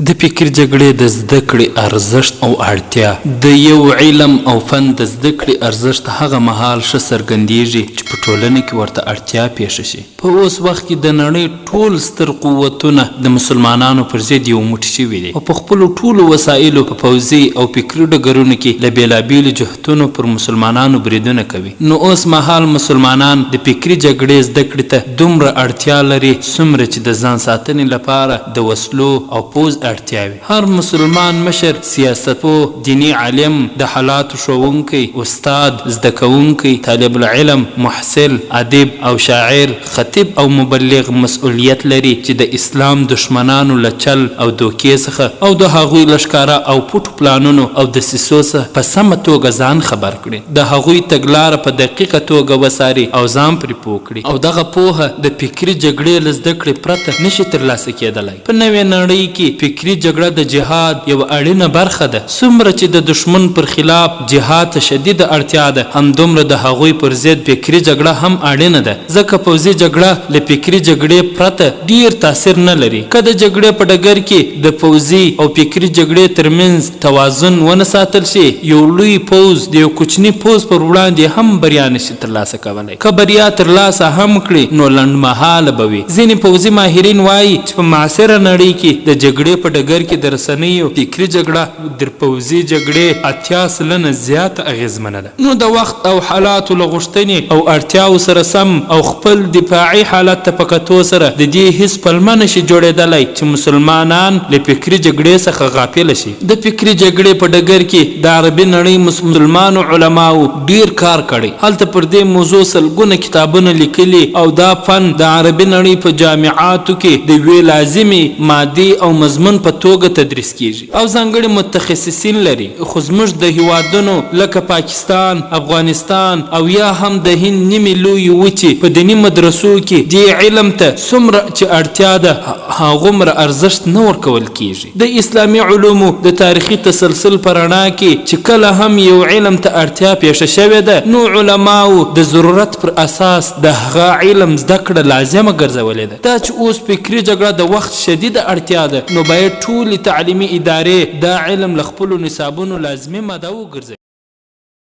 د فکر جګړې د زده کړې ارزښت او اړتیا د یو علم او فن د زده کړې ارزښت هغه مهال ښه څرګندیږي چې په ټولنه کې ورته اړتیا پیښه شي. په اوس وخت کې د نړۍ ټول ستر قوتونه د مسلمانانو پر ضد یو موټی شوي دي او په خپلو ټولو وسایلو په پوځي او فکري ډګرونو کې له بېلابېلو جهتونو پر مسلمانانو بریدونه کوي. نو اوس مهال مسلمانان د فکري جګړې زده کړې ته دومره اړتیا لري څومره چې د ځان ساتنې لپاره د وسلو او پوځ اړتیاوي. هر مسلمان مشر، سیاستپوه، دینی عالم، د حالاتو ښوونکی، استاد، زده کوونکی، طالب العلم، محصل، ادیب او شاعر، خطیب او مبلغ مسؤلیت لري چې د اسلام دشمنانو له چل او دوکې څخه او د هغوی له ښکاره او پټو پلانونو او دسیسو څخه په سمه توګه ځان خبر کړي، د هغوی تګلاره په دقیقه توګه وڅاري او ځان پرې پوه کړي. او دغه پوهه د فکري جګړې له زده کړې پرته نشي ترلاسه کېدلی. په نوې نړۍ کې فکري جګړه د جهاد یو اړینه برخه ده. څومره چې د دشمن پر خلاف جهاد ته شدیده اړتیا ده، همدومره د هغوی پر ضد فکري جګړه هم اړینه ده، ځکه پوځي جګړه له فکري جګړې پرته ډیر تاثیر نه لري. که د جګړې په ډګر کې د پوځي او فکري جګړې ترمنځ توازن ونه ساتل شي، یو لوی پوځ د یو کوچني پوځ پر وړاندې هم بریا نشي ترلاسه کولی. که بریا ترلاسه هم کړي نو لنډمهاله به وي. ځینې پوځي ماهرین وایي چې په معاصره نړۍ کې د جګړې په ډګر کې د رسنیو فکري جګړه د پوځي جګړې 80% زیاته اغیزمنه ده. نو د وخت او حالاتو له غوښتنې او اړتیاو سره سم او خپل دفاعي حالت ته په کتو سره د دې هیڅ پلمه نشي جوړېدلی چې مسلمانان له فکري جګړې څخه غافله شي. د فکري جګړې په ډګر کې د عربي نړۍ مسلمانو علماو ډیر کار کړی. هلته پر دې موضوع سلګونه کتابونه لیکلي او دا فن د عربي نړۍ په جامعاتو کې د یوې لازمي مادي او مضمون په توګه تدریس کیږي او ځانګړي متخصصین لري. خو زموږ د هیوادونو لکه پاکستان، افغانستان او یا هم د هند نیمې لویې وچې په دیني مدرسو کې دې علم ته څومره چې اړتیا ده هغومره ارزښت نه ورکول کیږي. د اسلامي علومو د تاریخي تسلسل په رڼا کې چې کله هم یو علم ته اړتیا پیښه شوې ده، نو علماو د ضرورت پر اساس د هغه علم زده کړه لازمه ګرځولې ده. دا چې اوس فکري جګړه د وخت شدیده اړتیا ده، نو باید ټولې تعلیمي ادارې دا علم له خپلو نصابونو لازمي ماده وګرځوي.